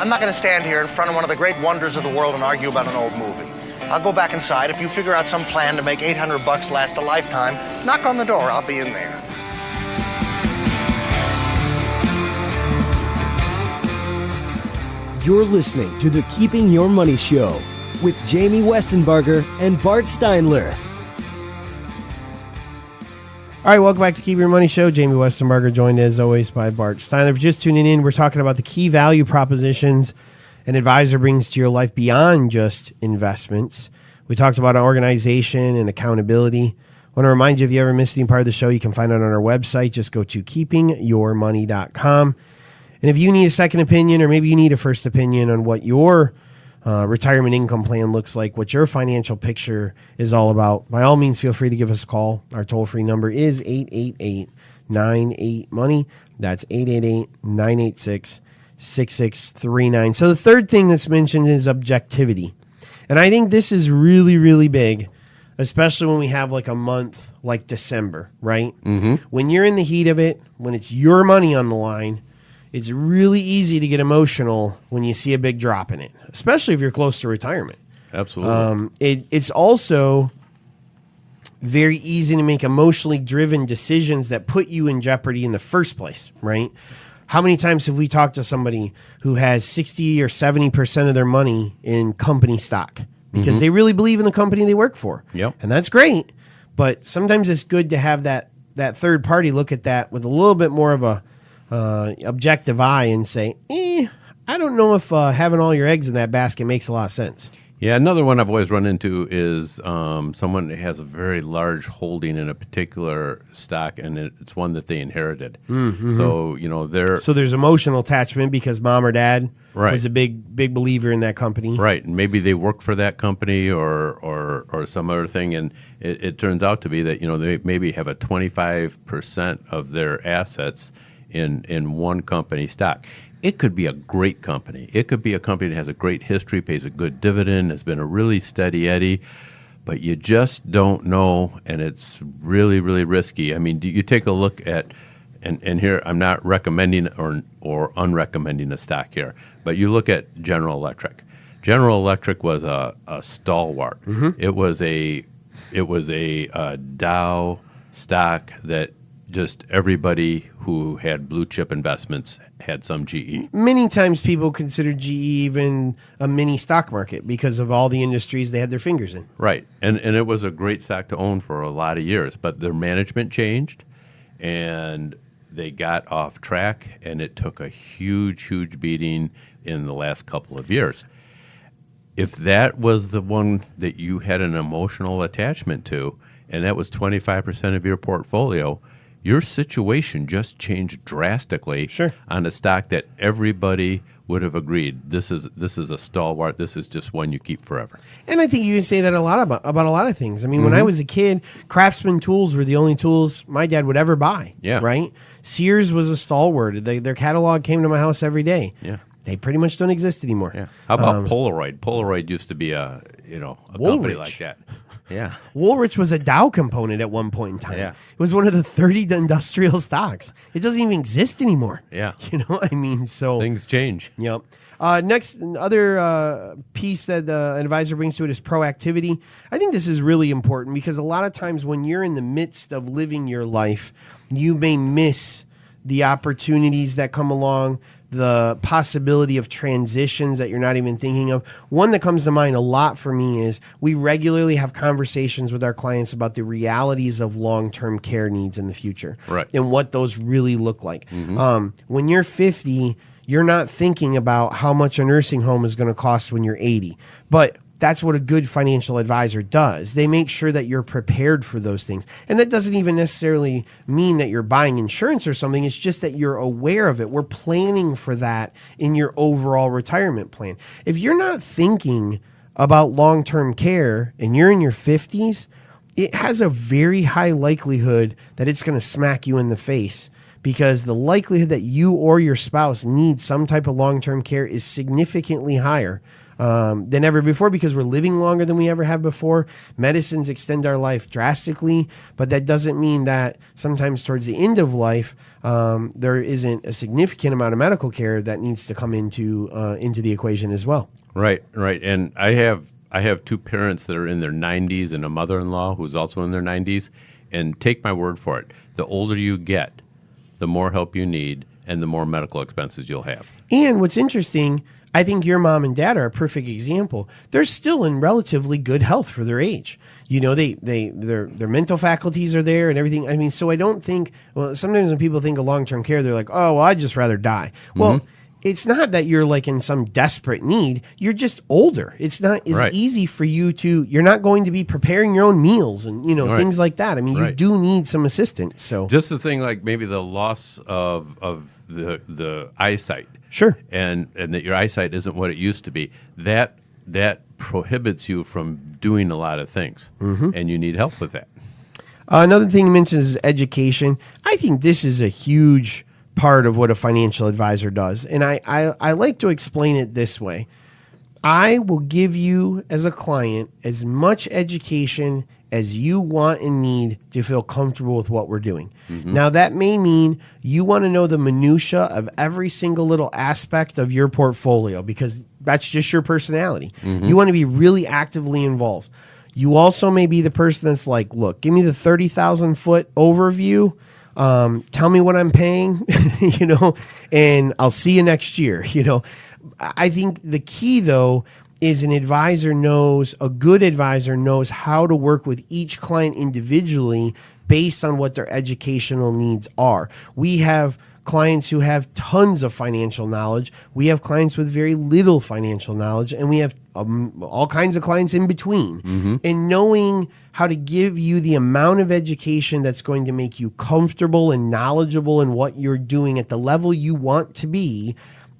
I'm not going to stand here in front of one of the great wonders of the world and argue about an old movie. I'll go back inside. If you figure out some plan to make $800 last a lifetime, knock on the door. I'll be in there. You're listening to the Keeping Your Money Show with Jamie Westenbarger and Bart Steinler. All right, welcome back to Keep Your Money Show. Jamie Westenbarger, joined as always by Bart Steinler. If you're just tuning in, we're talking about the key value propositions an advisor brings to your life beyond just investments. We talked about organization and accountability. I want to remind you, if you ever missed any part of the show, you can find it on our website. Just go to keepingyourmoney.com. And if you need a second opinion, or maybe you need a first opinion on what your retirement income plan looks like, what your financial picture is all about, by all means, feel free to give us a call. Our toll-free number is 888-98-MONEY. That's 888-986-6639. So the third thing that's mentioned is objectivity. And I think this is really, really big, especially when we have like a month like December, right? Mm-hmm. When you're in the heat of it, when it's your money on the line, it's really easy to get emotional when you see a big drop in it, especially if you're close to retirement. Absolutely. It's also very easy to make emotionally driven decisions that put you in jeopardy in the first place, right? How many times have we talked to somebody who has 60 or 70% of their money in company stock because they really believe in the company they work for? Yep. And that's great, but sometimes it's good to have that third party look at that with a little bit more of a objective eye and say, I don't know if having all your eggs in that basket makes a lot of sense. Yeah, another one I've always run into is someone that has a very large holding in a particular stock, and it's one that they inherited. Mm-hmm. So, so there's emotional attachment because mom or dad was a big believer in that company. Right, and maybe they work for that company or some other thing, and it turns out to be that, they maybe have a 25% of their assets in one company stock. It could be a great company. It could be a company that has a great history, pays a good dividend, has been a really steady Eddie, but you just don't know, and it's really, really risky. I mean, do you take a look at, and here I'm not recommending or unrecommending a stock here, but you look at General Electric. General Electric was a stalwart. Mm-hmm. It was a Dow stock that just everybody who had blue chip investments had some GE. Many times people consider GE even a mini stock market because of all the industries they had their fingers in. Right. And it was a great stock to own for a lot of years, but their management changed and they got off track, and it took a huge, huge beating in the last couple of years. If that was the one that you had an emotional attachment to, and that was 25% of your portfolio, your situation just changed drastically on a stock that everybody would have agreed this is a stalwart. This is just one you keep forever. And I think you can say that a lot about a lot of things. I mean, when I was a kid, Craftsman tools were the only tools my dad would ever buy. Yeah. Right. Sears was a stalwart. Their catalog came to my house every day. Yeah. They pretty much don't exist anymore. Yeah. How about Polaroid? Polaroid used to be a company like that. Yeah. Woolrich was a Dow component at one point in time. Yeah. It was one of the 30 industrial stocks. It doesn't even exist anymore. Yeah. So things change. Yep. Next, other piece that an advisor brings to it is proactivity. I think this is really important because a lot of times when you're in the midst of living your life, you may miss the opportunities that come along, the possibility of transitions that you're not even thinking of. One that comes to mind a lot for me is we regularly have conversations with our clients about the realities of long-term care needs in the future, right, and what those really look like. Mm-hmm. When you're 50, you're not thinking about how much a nursing home is going to cost when you're 80, but that's what a good financial advisor does. They make sure that you're prepared for those things. And that doesn't even necessarily mean that you're buying insurance or something. It's just that you're aware of it. We're planning for that in your overall retirement plan. If you're not thinking about long-term care and you're in your 50s, it has a very high likelihood that it's going to smack you in the face, because the likelihood that you or your spouse need some type of long-term care is significantly higher than ever before because we're living longer than we ever have before. Medicines extend our life drastically, but that doesn't mean that sometimes towards the end of life, there isn't a significant amount of medical care that needs to come into the equation as well. Right. And I have two parents that are in their 90s and a mother-in-law who's also in their 90s. And take my word for it, the older you get, the more help you need and the more medical expenses you'll have. And what's interesting, I think your mom and dad are a perfect example. They're still in relatively good health for their age. You know, their mental faculties are there and everything. I mean, so I don't think, well, sometimes when people think of long-term care, they're like, oh, well, I'd just rather die. Well, it's not that you're like in some desperate need. You're just older. It's not as easy for you you're not going to be preparing your own meals and, things like that. I mean, you do need some assistance. So just the thing like maybe the loss of the eyesight. Sure. And that your eyesight isn't what it used to be. That prohibits you from doing a lot of things. And you need help with that. Another thing you mentioned is education. I think this is a huge part of what a financial advisor does. And I like to explain it this way. I will give you as a client as much education as you want and need to feel comfortable with what we're doing. Now that may mean you want to know the minutia of every single little aspect of your portfolio because that's just your personality. You want to be really actively involved. You also may be the person that's like, look, give me the 30,000 foot overview. Tell me what I'm paying, and I'll see you next year. I think the key though is a good advisor knows how to work with each client individually based on what their educational needs are. We have clients who have tons of financial knowledge. We have clients with very little financial knowledge, and we have all kinds of clients in between. And knowing how to give you the amount of education that's going to make you comfortable and knowledgeable in what you're doing at the level you want to be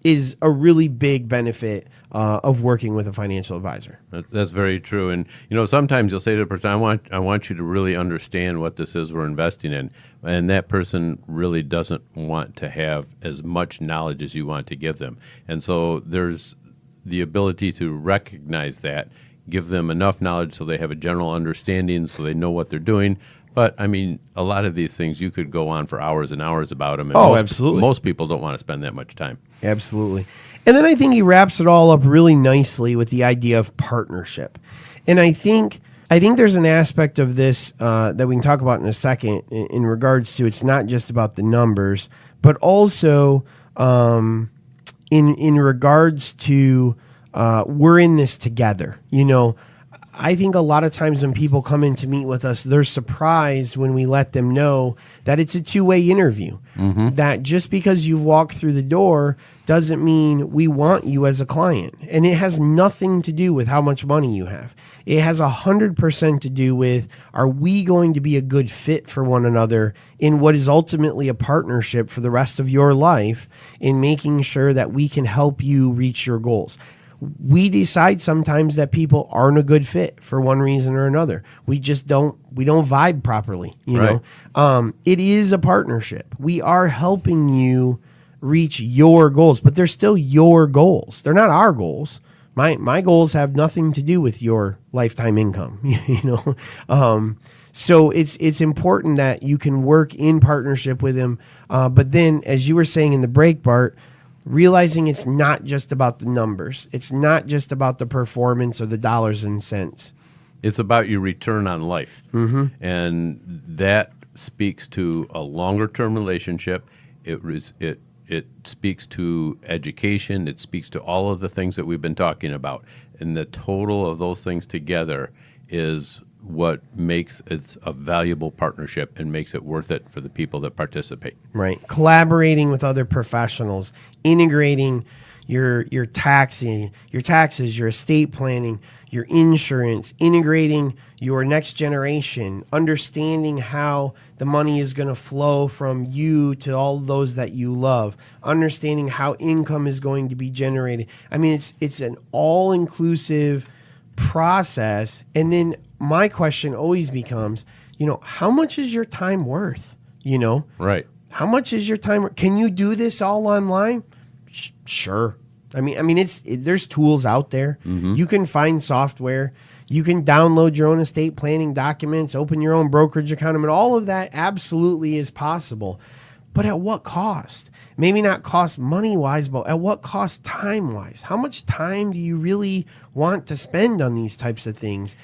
is a really big benefit of working with a financial advisor. That's very true. And, sometimes you'll say to the person, I want you to really understand what this is we're investing in. And that person really doesn't want to have as much knowledge as you want to give them. And so there's the ability to recognize that, give them enough knowledge so they have a general understanding so they know what they're doing. But, I mean, a lot of these things, you could go on for hours and hours about them. And absolutely. Most people don't want to spend that much time. Absolutely. And then I think he wraps it all up really nicely with the idea of partnership. And I think there's an aspect of this that we can talk about in a second in regards to it's not just about the numbers, but also in regards to we're in this together. I think a lot of times when people come in to meet with us, they're surprised when we let them know that it's a two-way interview. That just because you've walked through the door doesn't mean we want you as a client. And it has nothing to do with how much money you have. It has 100% to do with, are we going to be a good fit for one another in what is ultimately a partnership for the rest of your life in making sure that we can help you reach your goals. We decide sometimes that people aren't a good fit for one reason or another. We don't vibe properly, you know? It is a partnership. We are helping you reach your goals, but they're still your goals. They're not our goals. My goals have nothing to do with your lifetime income, So it's important that you can work in partnership with him. But then, as you were saying in the break, Bart, realizing it's not just about the numbers. It's not just about the performance or the dollars and cents. It's about your return on life. And that speaks to a longer-term relationship. It speaks to education. It speaks to all of the things that we've been talking about. And the total of those things together is what makes it a valuable partnership and makes it worth it for the people that participate. Right. Collaborating with other professionals, integrating your taxes, your estate planning, your insurance, integrating your next generation, understanding how the money is going to flow from you to all those that you love, understanding how income is going to be generated. I mean, it's an all-inclusive process. And then my question always becomes, how much is your time worth? Right. How much is your time? Can you do this all online? Sure. There's tools out there. You can find software. You can download your own estate planning documents, open your own brokerage account. All of that absolutely is possible. But at what cost? Maybe not cost money-wise, but at what cost time-wise? How much time do you really want to spend on these types of things?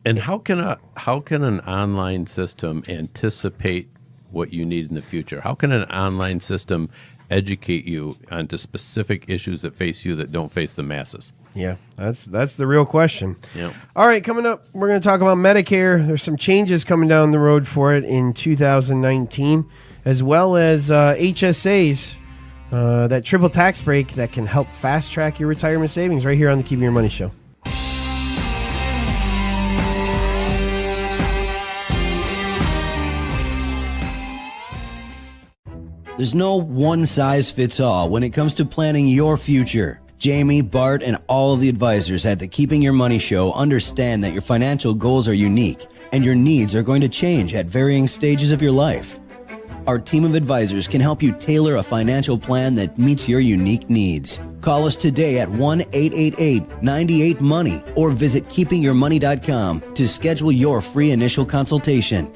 And how can an online system anticipate what you need in the future? How can an online system educate you onto specific issues that face you that don't face the masses? Yeah, that's the real question. Yeah. All right, coming up, we're going to talk about Medicare. There's some changes coming down the road for it in 2019, as well as HSAs, that triple tax break that can help fast track your retirement savings right here on the Keeping Your Money Show. There's no one-size-fits-all when it comes to planning your future. Jamie, Bart, and all of the advisors at the Keeping Your Money Show understand that your financial goals are unique and your needs are going to change at varying stages of your life. Our team of advisors can help you tailor a financial plan that meets your unique needs. Call us today at 1-888-98-MONEY or visit keepingyourmoney.com to schedule your free initial consultation.